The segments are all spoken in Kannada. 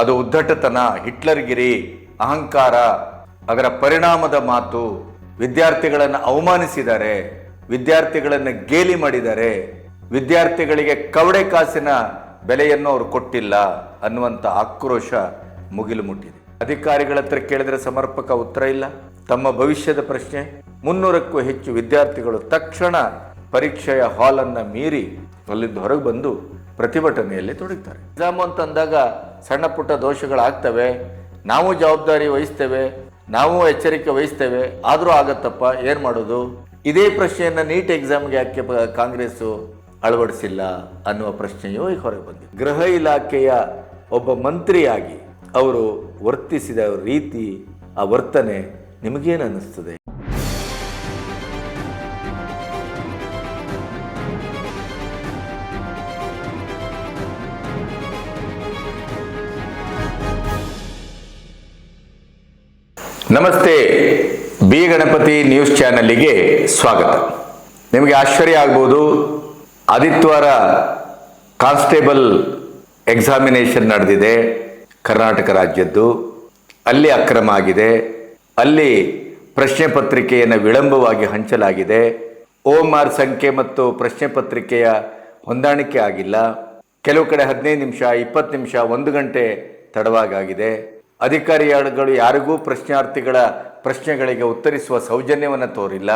ಅದು ಉದ್ದಟತನ, ಹಿಟ್ಲರ್ಗಿರಿ, ಅಹಂಕಾರ, ಅದರ ಪರಿಣಾಮದ ಮಾತು, ವಿದ್ಯಾರ್ಥಿಗಳನ್ನು ಅವಮಾನಿಸಿದ್ದಾರೆ, ವಿದ್ಯಾರ್ಥಿಗಳನ್ನು ಗೇಲಿ ಮಾಡಿದ್ದಾರೆ, ವಿದ್ಯಾರ್ಥಿಗಳಿಗೆ ಕವಡೆ ಕಾಸಿನ ಬೆಲೆಯನ್ನು ಅವರು ಕೊಟ್ಟಿಲ್ಲ ಅನ್ನುವಂಥ ಆಕ್ರೋಶ ಮುಗಿಲು ಮುಟ್ಟಿದೆ. ಅಧಿಕಾರಿಗಳ ಹತ್ರ ಕೇಳಿದ್ರೆ ಸಮರ್ಪಕ ಉತ್ತರ ಇಲ್ಲ. ತಮ್ಮ ಭವಿಷ್ಯದ ಪ್ರಶ್ನೆ. 300ಕ್ಕೂ ಹೆಚ್ಚು ವಿದ್ಯಾರ್ಥಿಗಳು ತಕ್ಷಣ ಪರೀಕ್ಷೆಯ ಹಾಲನ್ನು ಮೀರಿ ಅಲ್ಲಿಂದ ಹೊರಗೆ ಬಂದು ಪ್ರತಿಭಟನೆಯಲ್ಲಿ ತೊಡಗ್ತಾರೆ. ಎಕ್ಸಾಮ್ ಅಂತ ಅಂದಾಗ ಸಣ್ಣ ಪುಟ್ಟ ದೋಷಗಳಾಗ್ತವೆ, ನಾವು ಜವಾಬ್ದಾರಿ ವಹಿಸ್ತೇವೆ, ನಾವು ಎಚ್ಚರಿಕೆ ವಹಿಸ್ತೇವೆ, ಆದರೂ ಆಗತ್ತಪ್ಪ, ಏನು ಮಾಡೋದು? ಇದೇ ಪ್ರಶ್ನೆಯನ್ನು ನೀಟ್ ಎಕ್ಸಾಮ್ಗೆ ಯಾಕೆ ಕಾಂಗ್ರೆಸ್ಸು ಅಳವಡಿಸಿಲ್ಲ ಅನ್ನುವ ಪ್ರಶ್ನೆಯೂ ಈಗ ಹೊರಗೆ ಬಂದಿದೆ. ಗೃಹ ಇಲಾಖೆಯ ಒಬ್ಬ ಮಂತ್ರಿಯಾಗಿ ಅವರು ವರ್ತಿಸಿದ ರೀತಿ, ಆ ವರ್ತನೆ ನಿಮಗೇನು ಅನ್ನಿಸ್ತದೆ? ನಮಸ್ತೆ, ಬಿ ಗಣಪತಿ ನ್ಯೂಸ್ ಚಾನಲ್ಗೆ ಸ್ವಾಗತ. ನಿಮಗೆ ಆಶ್ಚರ್ಯ ಆಗ್ಬೋದು, ಆದಿತ್ಯವಾರ ಕಾನ್ಸ್ಟೇಬಲ್ ಎಕ್ಸಾಮಿನೇಷನ್ ನಡೆದಿದೆ ಕರ್ನಾಟಕ ರಾಜ್ಯದ್ದು. ಅಲ್ಲಿ ಅಕ್ರಮ ಆಗಿದೆ, ಅಲ್ಲಿ ಪ್ರಶ್ನೆ ಪತ್ರಿಕೆಯನ್ನು ವಿಳಂಬವಾಗಿ ಹಂಚಲಾಗಿದೆ, OMR ಸಂಖ್ಯೆ ಮತ್ತು ಪ್ರಶ್ನೆ ಪತ್ರಿಕೆಯ ಹೊಂದಾಣಿಕೆ ಆಗಿಲ್ಲ, ಕೆಲವು ಕಡೆ 15 ನಿಮಿಷ, 20 ನಿಮಿಷ, 1 ಗಂಟೆ ತಡವಾಗಿದೆ. ಅಧಿಕಾರಿಗಳು ಯಾರಿಗೂ ಪ್ರಶ್ನಾರ್ಥಿಗಳ ಪ್ರಶ್ನೆಗಳಿಗೆ ಉತ್ತರಿಸುವ ಸೌಜನ್ಯವನ್ನು ತೋರಿಲ್ಲ.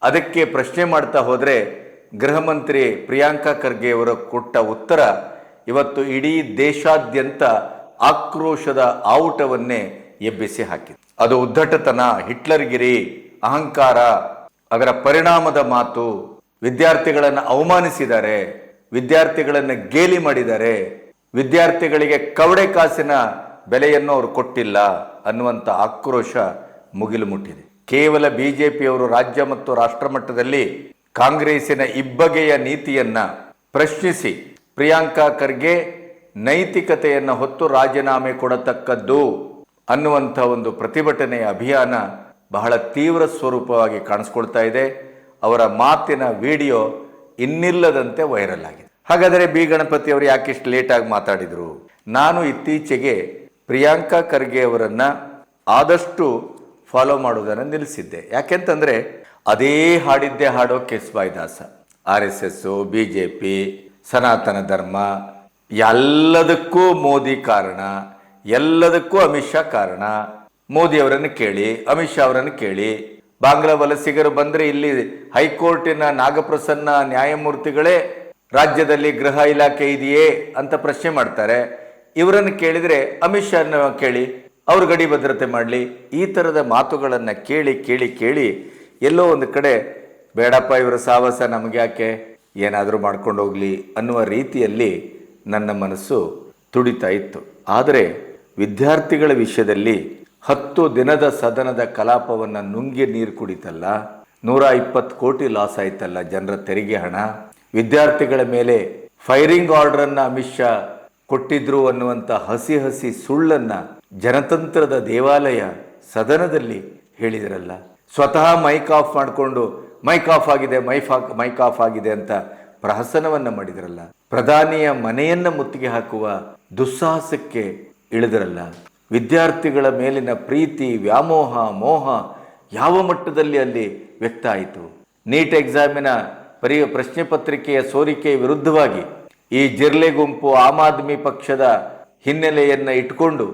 ಅದಕ್ಕೆ ಪ್ರಶ್ನೆ ಮಾಡ್ತಾ ಹೋದರೆ ಗೃಹ ಮಂತ್ರಿ ಪ್ರಿಯಾಂಕಾ ಖರ್ಗೆ ಅವರು ಕೊಟ್ಟ ಉತ್ತರ ಇವತ್ತು ಇಡೀ ದೇಶಾದ್ಯಂತ ಆಕ್ರೋಶದ ಆವುಟವನ್ನೇ ಎಬ್ಬಿಸಿ ಹಾಕಿದೆ. ಅದು ಉದ್ದಟತನ, ಹಿಟ್ಲರ್ಗಿರಿ, ಅಹಂಕಾರ, ಅದರ ಪರಿಣಾಮದ ಮಾತು, ವಿದ್ಯಾರ್ಥಿಗಳನ್ನು ಅವಮಾನಿಸಿದ್ದಾರೆ, ವಿದ್ಯಾರ್ಥಿಗಳನ್ನು ಗೇಲಿ ಮಾಡಿದ್ದಾರೆ, ವಿದ್ಯಾರ್ಥಿಗಳಿಗೆ ಕವಡೆ ಕಾಸಿನ ಬೆಲೆಯನ್ನು ಅವರು ಕೊಟ್ಟಿಲ್ಲ ಅನ್ನುವಂಥ ಆಕ್ರೋಶ ಮುಗಿಲು ಮುಟ್ಟಿದೆ. ಕೇವಲ ಬಿಜೆಪಿಯವರು ರಾಜ್ಯ ಮತ್ತು ರಾಷ್ಟ್ರ ಮಟ್ಟದಲ್ಲಿ ಕಾಂಗ್ರೆಸ್ಸಿನ ಇಬ್ಬಗೆಯ ನೀತಿಯನ್ನ ಪ್ರಶ್ನಿಸಿ ಪ್ರಿಯಾಂಕಾ ಖರ್ಗೆ ನೈತಿಕತೆಯನ್ನು ಹೊತ್ತು ರಾಜೀನಾಮೆ ಕೊಡತಕ್ಕದ್ದು ಅನ್ನುವಂಥ ಒಂದು ಪ್ರತಿಭಟನೆಯ ಅಭಿಯಾನ ಬಹಳ ತೀವ್ರ ಸ್ವರೂಪವಾಗಿ ಕಾಣಿಸ್ಕೊಳ್ತಾ ಇದೆ. ಅವರ ಮಾತಿನ ವಿಡಿಯೋ ಇನ್ನಿಲ್ಲದಂತೆ ವೈರಲ್ ಆಗಿದೆ. ಹಾಗಾದರೆ ಬಿ ಗಣಪತಿ ಅವರು ಯಾಕಿಷ್ಟು ಲೇಟಾಗಿ ಮಾತಾಡಿದರು? ನಾನು ಇತ್ತೀಚೆಗೆ ಪ್ರಿಯಾಂಕಾ ಖರ್ಗೆ ಅವರನ್ನು ಆದಷ್ಟು ಫಾಲೋ ಮಾಡೋದನ್ನು ನಿಲ್ಲಿಸಿದ್ದೆ. ಯಾಕೆಂತಂದರೆ ಅದೇ ಹಾಡಿದ್ದೇ ಹಾಡೋ ಕೆಸ್ಬಾಯಿ ದಾಸ, RSS, BJP, ಸನಾತನ ಧರ್ಮ, ಎಲ್ಲದಕ್ಕೂ ಮೋದಿ ಕಾರಣ, ಎಲ್ಲದಕ್ಕೂ ಅಮಿತ್ ಶಾ ಕಾರಣ. ಮೋದಿ ಅವರನ್ನು ಕೇಳಿ, ಅಮಿತ್ ಶಾ ಅವರನ್ನು ಕೇಳಿ. ಬಾಂಗ್ಲಾ ವಲಸಿಗರು ಬಂದರೆ ಇಲ್ಲಿ ಹೈಕೋರ್ಟಿನ ನಾಗಪ್ರಸನ್ನ ನ್ಯಾಯಮೂರ್ತಿಗಳೇ ರಾಜ್ಯದಲ್ಲಿ ಗೃಹ ಇಲಾಖೆ ಇದೆಯೇ ಅಂತ ಪ್ರಶ್ನೆ ಮಾಡ್ತಾರೆ. ಇವರನ್ನು ಕೇಳಿದರೆ ಅಮಿತ್ ಶಾನ ಕೇಳಿ, ಅವರು ಗಡಿ ಭದ್ರತೆ ಮಾಡಲಿ. ಈ ಥರದ ಮಾತುಗಳನ್ನು ಕೇಳಿ ಕೇಳಿ ಕೇಳಿ ಎಲ್ಲೋ ಒಂದು ಕಡೆ ಬೇಡಪ್ಪ, ಇವರ ಸಾಹಸ ನಮಗೆ ಯಾಕೆ, ಏನಾದರೂ ಮಾಡ್ಕೊಂಡು ಹೋಗಲಿ ಅನ್ನುವ ರೀತಿಯಲ್ಲಿ ನನ್ನ ಮನಸ್ಸು ತುಡಿತಾ ಇತ್ತು. ಆದರೆ ವಿದ್ಯಾರ್ಥಿಗಳ ವಿಷಯದಲ್ಲಿ 10 ದಿನದ ಸದನದ ಕಲಾಪವನ್ನು ನುಂಗಿ ನೀರು ಕುಡಿತಲ್ಲ, 120 ಕೋಟಿ ಲಾಸ್ ಆಯ್ತಲ್ಲ ಜನರ ತೆರಿಗೆ ಹಣ. ವಿದ್ಯಾರ್ಥಿಗಳ ಮೇಲೆ ಫೈರಿಂಗ್ ಆರ್ಡರನ್ನು ಅಮಿತ್ ಶಾ ಕೊಟ್ಟಿದ್ರು ಅನ್ನುವಂಥ ಹಸಿ ಹಸಿ ಸುಳ್ಳನ್ನು ಜನತಂತ್ರದ ದೇವಾಲಯ ಸದನದಲ್ಲಿ ಹೇಳಿದ್ರಲ್ಲ. ಸ್ವತಃ ಮೈಕ್ ಆಫ್ ಮಾಡಿಕೊಂಡು ಮೈಕ್ ಆಫ್ ಆಗಿದೆ, ಮೈಕ್ ಆಫ್ ಆಗಿದೆ ಅಂತ ಪ್ರಹಸನವನ್ನು ಮಾಡಿದ್ರಲ್ಲ. ಪ್ರಧಾನಿಯ ಮನೆಯನ್ನು ಮುತ್ತಿಗೆ ಹಾಕುವ ದುಸ್ಸಾಹಸಕ್ಕೆ ಇಳಿದ್ರಲ್ಲ. ವಿದ್ಯಾರ್ಥಿಗಳ ಮೇಲಿನ ಪ್ರೀತಿ, ವ್ಯಾಮೋಹ, ಮೋಹ ಯಾವ ಮಟ್ಟದಲ್ಲಿ ಅಲ್ಲಿ ವ್ಯಕ್ತ ಆಯಿತು? ನೀಟ್ ಎಕ್ಸಾಮಿನ ಪ್ರಶ್ನೆ ಪತ್ರಿಕೆಯ ಸೋರಿಕೆಯ ವಿರುದ್ಧವಾಗಿ ಈ ಜಿರ್ಲೆ ಗುಂಪು ಆಮ್ ಆದ್ಮಿ ಪಕ್ಷದ ಹಿನ್ನೆಲೆಯನ್ನು ಇಟ್ಕೊಂಡು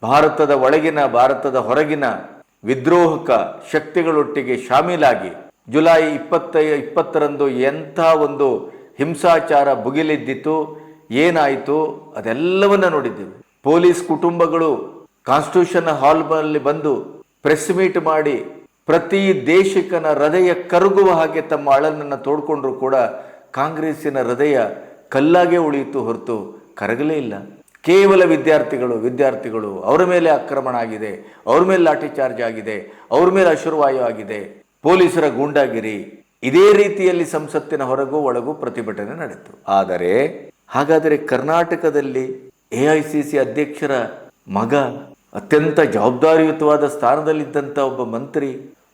ಭಾರತದ ಒಳಗಿನ, ಭಾರತದ ಹೊರಗಿನ ವಿದ್ರೋಹಕ ಶಕ್ತಿಗಳೊಟ್ಟಿಗೆ ಶಾಮೀಲಾಗಿ ಜುಲೈ 20ರಂದು ಎಂಥ ಒಂದು ಹಿಂಸಾಚಾರ ಭುಗಿಲೆದ್ದಿತು, ಏನಾಯಿತು ಅದೆಲ್ಲವನ್ನ ನೋಡಿದ್ದೇವೆ. ಪೊಲೀಸ್ ಕುಟುಂಬಗಳು ಕಾನ್ಸ್ಟಿಟ್ಯೂಷನ್ ಹಾಲ್ನಲ್ಲಿ ಬಂದು ಪ್ರೆಸ್ ಮೀಟ್ ಮಾಡಿ ಪ್ರತಿ ದೇಶಿಕನ ಹೃದಯ ಕರಗುವ ಹಾಗೆ ತಮ್ಮ ಅಳನನ್ನು ತೋಡ್ಕೊಂಡ್ರು ಕೂಡ ಕಾಂಗ್ರೆಸ್ಸಿನ ಹೃದಯ ಕಲ್ಲಾಗೆ ಉಳಿಯಿತು ಹೊರತು ಕರಗಲೇ ಇಲ್ಲ. ಕೇವಲ ವಿದ್ಯಾರ್ಥಿಗಳು ಅವರ ಮೇಲೆ ಆಕ್ರಮಣ ಆಗಿದೆ, ಅವ್ರ ಮೇಲೆ ಲಾಠಿ ಚಾರ್ಜ್ ಆಗಿದೆ, ಅವ್ರ ಮೇಲೆ ಅಶ್ರುವಾಯು ಆಗಿದೆ, ಪೊಲೀಸರ ಗೂಂಡಾಗಿರಿ. ಇದೇ ರೀತಿಯಲ್ಲಿ ಸಂಸತ್ತಿನ ಹೊರಗೂ ಒಳಗೂ ಪ್ರತಿಭಟನೆ ನಡೆಯಿತು. ಹಾಗಾದರೆ ಕರ್ನಾಟಕದಲ್ಲಿ AICC ಅಧ್ಯಕ್ಷರ ಮಗ, ಅತ್ಯಂತ ಜವಾಬ್ದಾರಿಯುತವಾದ ಸ್ಥಾನದಲ್ಲಿದ್ದಂಥ ಒಬ್ಬ ಮಂತ್ರಿ,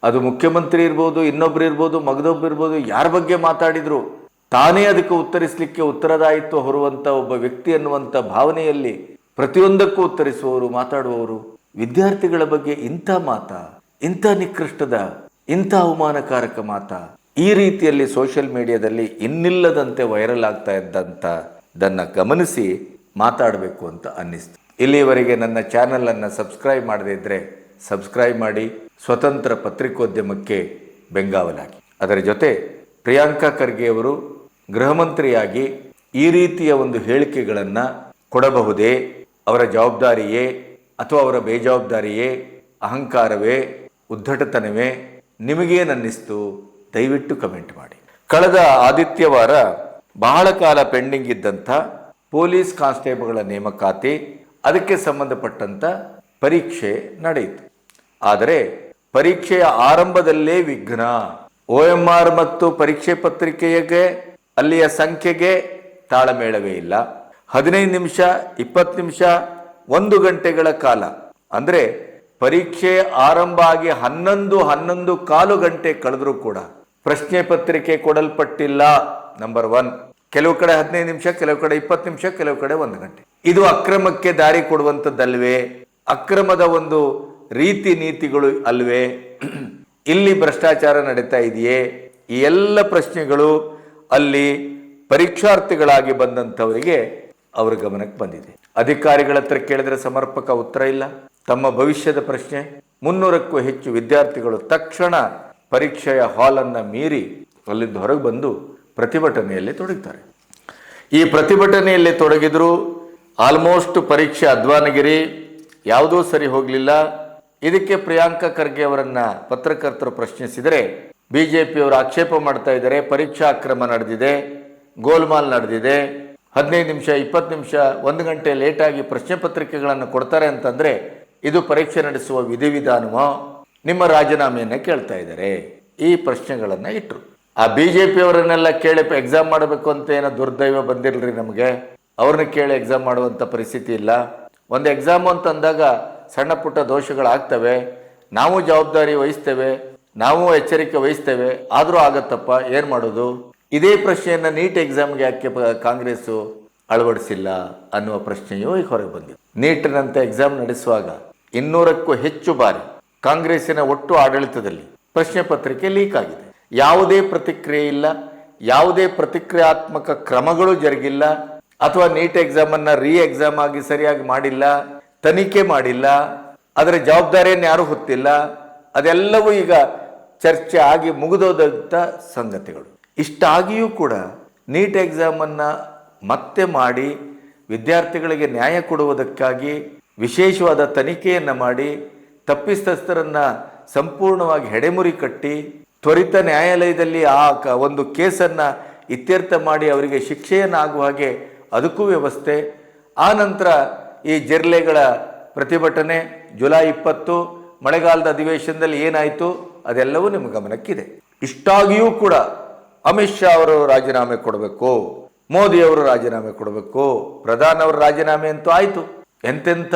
ಅದು ಮುಖ್ಯಮಂತ್ರಿ ಇರ್ಬೋದು, ಇನ್ನೊಬ್ರು ಇರ್ಬೋದು, ಮಗದೊಬ್ಬರು ಯಾರ ಬಗ್ಗೆ ಮಾತಾಡಿದ್ರು ತಾನೇ ಅದಕ್ಕೆ ಉತ್ತರಿಸಲಿಕ್ಕೆ ಉತ್ತರದಾಯಿತ್ವ ಹೊರುವಂಥ ಒಬ್ಬ ವ್ಯಕ್ತಿ ಅನ್ನುವಂಥ ಭಾವನೆಯಲ್ಲಿ ಪ್ರತಿಯೊಂದಕ್ಕೂ ಉತ್ತರಿಸುವವರು, ಮಾತಾಡುವವರು ವಿದ್ಯಾರ್ಥಿಗಳ ಬಗ್ಗೆ ಇಂಥ ಮಾತಾ, ಇಂಥ ನಿಕೃಷ್ಟದ, ಇಂಥ ಅವಮಾನಕಾರಕ ಮಾತಾ ಈ ರೀತಿಯಲ್ಲಿ ಸೋಷಿಯಲ್ ಮೀಡಿಯಾದಲ್ಲಿ ಇನ್ನಿಲ್ಲದಂತೆ ವೈರಲ್ ಆಗ್ತಾ ಇದ್ದಂಥದ್ದನ್ನು ಗಮನಿಸಿ ಮಾತಾಡಬೇಕು ಅಂತ ಅನ್ನಿಸ್ತು. ಇಲ್ಲಿಯವರೆಗೆ ನನ್ನ ಚಾನಲನ್ನು ಸಬ್ಸ್ಕ್ರೈಬ್ ಮಾಡದೇ ಇದ್ದರೆ ಸಬ್ಸ್ಕ್ರೈಬ್ ಮಾಡಿ, ಸ್ವತಂತ್ರ ಪತ್ರಿಕೋದ್ಯಮಕ್ಕೆ ಬೆಂಗಾವಲಾಗಿ. ಅದರ ಜೊತೆ ಪ್ರಿಯಾಂಕಾ ಖರ್ಗೆ ಅವರು ಗೃಹ ಮಂತ್ರಿಯಾಗಿ ಈ ರೀತಿಯ ಒಂದು ಹೇಳಿಕೆಗಳನ್ನು ಕೊಡಬಹುದೇ, ಅವರ ಜವಾಬ್ದಾರಿಯೇ ಅಥವಾ ಅವರ ಬೇಜವಾಬ್ದಾರಿಯೇ, ಅಹಂಕಾರವೇ, ಉದ್ದಟತನವೇ, ನಿಮಗೇನನ್ನಿಸ್ತು ದಯವಿಟ್ಟು ಕಮೆಂಟ್ ಮಾಡಿ. ಕಳೆದ ಆದಿತ್ಯವಾರ ಬಹಳ ಕಾಲ ಪೆಂಡಿಂಗ್ ಇದ್ದಂಥ ಪೊಲೀಸ್ ಕಾನ್ಸ್ಟೇಬಲ್ಗಳ ನೇಮಕಾತಿ, ಅದಕ್ಕೆ ಸಂಬಂಧಪಟ್ಟಂಥ ಪರೀಕ್ಷೆ ನಡೆಯಿತು. ಆದರೆ ಪರೀಕ್ಷೆಯ ಆರಂಭದಲ್ಲೇ ವಿಘ್ನ. OMR ಮತ್ತು ಪರೀಕ್ಷೆ ಪತ್ರಿಕೆಗೆ ಅಲ್ಲಿಯ ಸಂಖ್ಯೆಗೆ ತಾಳಮೇಳವೇ ಇಲ್ಲ. 15 ನಿಮಿಷ, 20 ನಿಮಿಷ, 1 ಗಂಟೆಗಳ ಕಾಲ, ಅಂದರೆ ಪರೀಕ್ಷೆ ಆರಂಭ ಆಗಿ 11 ಕಾಲು ಗಂಟೆ ಕಳೆದರೂ ಕೂಡ ಪ್ರಶ್ನೆ ಪತ್ರಿಕೆ ಕೊಡಲ್ಪಟ್ಟಿಲ್ಲ. ನಂಬರ್ 1. ಕೆಲವು ಕಡೆ 15 ನಿಮಿಷ, ಕೆಲವು ಕಡೆ 20 ನಿಮಿಷ, ಕೆಲವು ಕಡೆ 1 ಗಂಟೆ. ಇದು ಅಕ್ರಮಕ್ಕೆ ದಾರಿ ಕೊಡುವಂಥದ್ದಲ್ವೇ? ಅಕ್ರಮದ ಒಂದು ರೀತಿ ನೀತಿಗಳು ಅಲ್ವೇ? ಇಲ್ಲಿ ಭ್ರಷ್ಟಾಚಾರ ನಡೀತಾ ಇದೆಯೇ? ಈ ಎಲ್ಲ ಪ್ರಶ್ನೆಗಳು ಅಲ್ಲಿ ಪರೀಕ್ಷಾರ್ಥಿಗಳಾಗಿ ಬಂದಂಥವರಿಗೆ ಅವರ ಗಮನಕ್ಕೆ ಬಂದಿದೆ. ಅಧಿಕಾರಿಗಳ ಹತ್ರ ಕೇಳಿದ್ರೆ ಸಮರ್ಪಕ ಉತ್ತರ ಇಲ್ಲ. ತಮ್ಮ ಭವಿಷ್ಯದ ಪ್ರಶ್ನೆ. 300ಕ್ಕೂ ಹೆಚ್ಚು ವಿದ್ಯಾರ್ಥಿಗಳು ತಕ್ಷಣ ಪರೀಕ್ಷೆಯ ಹಾಲನ್ನು ಮೀರಿ ಅಲ್ಲಿಂದ ಹೊರಗೆ ಬಂದು ಪ್ರತಿಭಟನೆಯಲ್ಲಿ ತೊಡಗ್ತಾರೆ. ಈ ಪ್ರತಿಭಟನೆಯಲ್ಲಿ ತೊಡಗಿದ್ರು. ಆಲ್ಮೋಸ್ಟ್ ಪರೀಕ್ಷೆ ಅಧ್ವಾನಗಿರಿ, ಯಾವುದೂ ಸರಿ ಹೋಗಲಿಲ್ಲ. ಇದಕ್ಕೆ ಪ್ರಿಯಾಂಕಾ ಖರ್ಗೆ ಅವರನ್ನು ಪತ್ರಕರ್ತರು ಪ್ರಶ್ನಿಸಿದರೆ BJPಯವರು ಆಕ್ಷೇಪ ಮಾಡ್ತಾ ಇದ್ದಾರೆ, ಪರೀಕ್ಷಾ ಅಕ್ರಮ ನಡೆದಿದೆ, ಗೋಲ್ಮಾಲ್ ನಡೆದಿದೆ, 15 ನಿಮಿಷ, 20 ನಿಮಿಷ, 1 ಗಂಟೆ ಲೇಟಾಗಿ ಪ್ರಶ್ನೆ ಪತ್ರಿಕೆಗಳನ್ನು ಕೊಡ್ತಾರೆ ಅಂತಂದರೆ ಇದು ಪರೀಕ್ಷೆ ನಡೆಸುವ ವಿಧಿವಿಧಾನವೋ? ನಿಮ್ಮ ರಾಜೀನಾಮೆಯನ್ನು ಕೇಳ್ತಾ ಇದ್ದಾರೆ. ಈ ಪ್ರಶ್ನೆಗಳನ್ನು ಇಟ್ಟರು. ಆ BJPಯವರನ್ನೆಲ್ಲ ಕೇಳಿ ಎಕ್ಸಾಮ್ ಮಾಡಬೇಕು ಅಂತ ಏನೋ ದುರ್ದೈವ ಬಂದಿರಲ್ರಿ ನಮಗೆ. ಅವ್ರನ್ನ ಕೇಳಿ ಎಕ್ಸಾಮ್ ಮಾಡುವಂಥ ಪರಿಸ್ಥಿತಿ ಇಲ್ಲ. ಒಂದು ಎಕ್ಸಾಮು ಅಂತಂದಾಗ ಸಣ್ಣ ಪುಟ್ಟ ದೋಷಗಳಾಗ್ತವೆ, ನಾವು ಜವಾಬ್ದಾರಿ ವಹಿಸ್ತೇವೆ, ನಾವು ಎಚ್ಚರಿಕೆ ವಹಿಸ್ತೇವೆ, ಆದರೂ ಆಗತ್ತಪ್ಪ, ಏನು ಮಾಡೋದು? ಇದೇ ಪ್ರಶ್ನೆಯನ್ನು ನೀಟ್ ಎಕ್ಸಾಮ್ಗೆ ಯಾಕೆ ಕಾಂಗ್ರೆಸ್ಸು ಅಳವಡಿಸಿಲ್ಲ ಅನ್ನುವ ಪ್ರಶ್ನೆಯೂ ಈಗ ಹೊರಗೆ ಬಂದಿದೆ. ನೀಟ್ನಂಥ ಎಕ್ಸಾಮ್ ನಡೆಸುವಾಗ 200ಕ್ಕೂ ಹೆಚ್ಚು ಬಾರಿ ಕಾಂಗ್ರೆಸ್ಸಿನ ಒಟ್ಟು ಆಡಳಿತದಲ್ಲಿ ಪ್ರಶ್ನೆ ಪತ್ರಿಕೆ ಲೀಕ್ ಆಗಿದೆ. ಯಾವುದೇ ಪ್ರತಿಕ್ರಿಯೆ ಇಲ್ಲ, ಯಾವುದೇ ಪ್ರತಿಕ್ರಿಯಾತ್ಮಕ ಕ್ರಮಗಳು ಜರುಗಿಲ್ಲ, ಅಥವಾ ನೀಟ್ ಎಕ್ಸಾಮನ್ನು ಎಕ್ಸಾಮ್ ಆಗಿ ಸರಿಯಾಗಿ ಮಾಡಿಲ್ಲ, ತನಿಖೆ ಮಾಡಿಲ್ಲ, ಅದರ ಜವಾಬ್ದಾರಿಯನ್ನು ಯಾರೂ ಹೊತ್ತಿಲ್ಲ. ಅದೆಲ್ಲವೂ ಈಗ ಚರ್ಚೆ ಆಗಿ ಮುಗಿದೋದಂಥ ಸಂಗತಿಗಳು. ಇಷ್ಟಾಗಿಯೂ ಕೂಡ ನೀಟ್ ಎಕ್ಸಾಮನ್ನು ಮತ್ತೆ ಮಾಡಿ ವಿದ್ಯಾರ್ಥಿಗಳಿಗೆ ನ್ಯಾಯ ಕೊಡುವುದಕ್ಕಾಗಿ ವಿಶೇಷವಾದ ತನಿಖೆಯನ್ನು ಮಾಡಿ ತಪ್ಪಿತಸ್ಥರನ್ನು ಸಂಪೂರ್ಣವಾಗಿ ಹೆಡೆಮುರಿ ಕಟ್ಟಿ ತ್ವರಿತ ನ್ಯಾಯಾಲಯದಲ್ಲಿ ಆ ಒಂದು ಕೇಸನ್ನು ಇತ್ಯರ್ಥ ಮಾಡಿ ಅವರಿಗೆ ಶಿಕ್ಷೆಯನ್ನಾಗುವ ಹಾಗೆ ಅದಕ್ಕೂ ವ್ಯವಸ್ಥೆ. ಆ ನಂತರ ಈ ಜಿರ್ಲೆಗಳ ಪ್ರತಿಭಟನೆ ಜುಲೈ 20 ಮಳೆಗಾಲದ ಅಧಿವೇಶನದಲ್ಲಿ ಏನಾಯಿತು ಅದೆಲ್ಲವೂ ನಿಮ್ಮ ಗಮನಕ್ಕಿದೆ. ಇಷ್ಟಾಗಿಯೂ ಕೂಡ ಅಮಿತ್ ಶಾ ಅವರು ರಾಜೀನಾಮೆ ಕೊಡಬೇಕು, ಮೋದಿಯವರು ರಾಜೀನಾಮೆ ಕೊಡಬೇಕು, ಪ್ರಧಾನಿ ಅವರ ರಾಜೀನಾಮೆ ಅಂತೂ ಆಯಿತು. ಎಂತೆಂಥ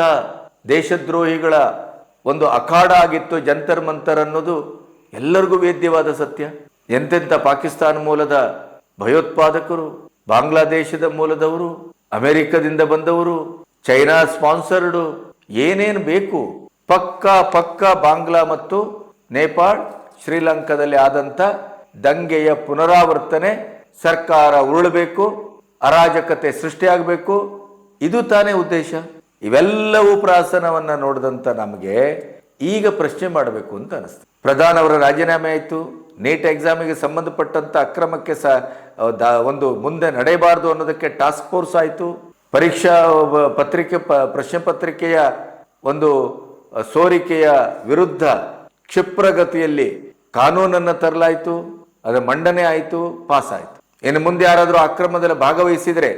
ದೇಶದ್ರೋಹಿಗಳ ಒಂದು ಅಖಾಡ ಆಗಿತ್ತು ಜಂತರ್ ಮಂತರ್ ಅನ್ನೋದು ಎಲ್ಲರಿಗೂ ವೇದ್ಯವಾದ ಸತ್ಯ. ಎಂತೆಂಥ ಪಾಕಿಸ್ತಾನ ಮೂಲದ ಭಯೋತ್ಪಾದಕರು, ಬಾಂಗ್ಲಾದೇಶದ ಮೂಲದವರು, ಅಮೆರಿಕದಿಂದ ಬಂದವರು, ಚೈನಾ ಸ್ಪಾನ್ಸರ್ಡು, ಏನೇನು ಬೇಕು ಪಕ್ಕ ಬಾಂಗ್ಲಾ ಮತ್ತು ನೇಪಾಳ್, ಶ್ರೀಲಂಕಾದಲ್ಲಿ ಆದಂಥ ದಂಗೆಯ ಪುನರಾವರ್ತನೆ, ಸರ್ಕಾರ ಉರುಳಬೇಕು, ಅರಾಜಕತೆ ಸೃಷ್ಟಿಯಾಗಬೇಕು, ಇದು ತಾನೇ ಉದ್ದೇಶ. ಇವೆಲ್ಲವೂ ಪ್ರಾಸನವನ್ನು ನೋಡಿದಂಥ ನಮಗೆ ಈಗ ಪ್ರಶ್ನೆ ಮಾಡಬೇಕು ಅಂತ ಅನಿಸ್ತು. ಪ್ರಧಾನಿ ಅವರ ರಾಜೀನಾಮೆ ಆಯಿತು, ನೀಟ್ ಎಕ್ಸಾಮಿಗೆ ಸಂಬಂಧಪಟ್ಟಂಥ ಅಕ್ರಮಕ್ಕೆ ಒಂದು ಮುಂದೆ ನಡೆಯಬಾರ್ದು ಅನ್ನೋದಕ್ಕೆ ಟಾಸ್ಕ್ ಫೋರ್ಸ್ ಆಯಿತು. ಪರೀಕ್ಷಾ ಪ್ರಶ್ನೆ ಪತ್ರಿಕೆಯ ಒಂದು ಸೋರಿಕೆಯ ವಿರುದ್ಧ ಕ್ಷಿಪ್ರಗತಿಯಲ್ಲಿ ಕಾನೂನನ್ನು ತರಲಾಯಿತು, ಅದರ ಮಂಡನೆ ಆಯಿತು, ಪಾಸ್ ಆಯಿತು. ಇನ್ನು ಮುಂದೆ ಯಾರಾದರೂ ಅಕ್ರಮದಲ್ಲಿ ಭಾಗವಹಿಸಿದರೆ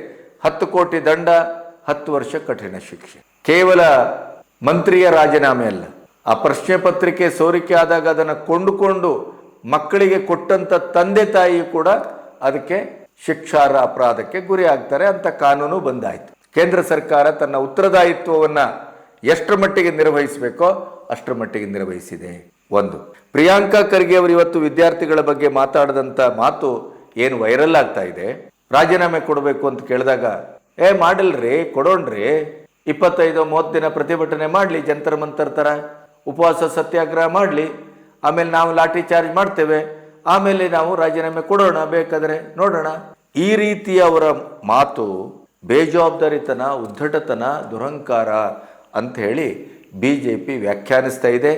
10 ಕೋಟಿ ದಂಡ, 10 ವರ್ಷ ಕಠಿಣ ಶಿಕ್ಷೆ. ಕೇವಲ ಮಂತ್ರಿಯ ರಾಜೀನಾಮೆ ಅಲ್ಲ, ಆ ಪ್ರಶ್ನೆ ಪತ್ರಿಕೆ ಸೋರಿಕೆ ಆದಾಗ ಅದನ್ನು ಕೊಂಡುಕೊಂಡು ಮಕ್ಕಳಿಗೆ ಕೊಟ್ಟಂಥ ತಂದೆ ತಾಯಿ ಕೂಡ ಅದಕ್ಕೆ ಶಿಕ್ಷಾರ್ಹ ಅಪರಾಧಕ್ಕೆ ಗುರಿ ಆಗ್ತಾರೆ ಅಂತ ಕಾನೂನು ಬಂದಾಯಿತು. ಕೇಂದ್ರ ಸರ್ಕಾರ ತನ್ನ ಉತ್ತರದಾಯಿತ್ವವನ್ನು ಎಷ್ಟರ ಮಟ್ಟಿಗೆ ನಿರ್ವಹಿಸಬೇಕೋ ಅಷ್ಟರ ಮಟ್ಟಿಗೆ ನಿರ್ವಹಿಸಿದೆ. ಒಂದು, ಪ್ರಿಯಾಂಕಾ ಖರ್ಗೆ ಅವರು ಇವತ್ತು ವಿದ್ಯಾರ್ಥಿಗಳ ಬಗ್ಗೆ ಮಾತಾಡಿದಂಥ ಮಾತು ಏನು ವೈರಲ್ ಆಗ್ತಾ ಇದೆ, ರಾಜೀನಾಮೆ ಕೊಡಬೇಕು ಅಂತ ಕೇಳಿದಾಗ ಮಾಡಿಲ್ರಿ, ಕೊಡೋಣ್ರಿ, 25-30 ದಿನ ಪ್ರತಿಭಟನೆ ಮಾಡಲಿ, ಜಂತರ್ ಮಂತರ್ ಥರ ಉಪವಾಸ ಸತ್ಯಾಗ್ರಹ ಮಾಡಲಿ, ಆಮೇಲೆ ನಾವು ಲಾಠಿ ಚಾರ್ಜ್ ಮಾಡ್ತೇವೆ, ಆಮೇಲೆ ನಾವು ರಾಜೀನಾಮೆ ಕೊಡೋಣ, ಬೇಕಾದರೆ ನೋಡೋಣ. ಈ ರೀತಿಯ ಅವರ ಮಾತು ಬೇಜವಾಬ್ದಾರಿತನ, ಉದ್ದಟತನ, ದುರಹಂಕಾರ ಅಂತ ಹೇಳಿ BJP ವ್ಯಾಖ್ಯಾನಿಸ್ತಾ ಇದೆ.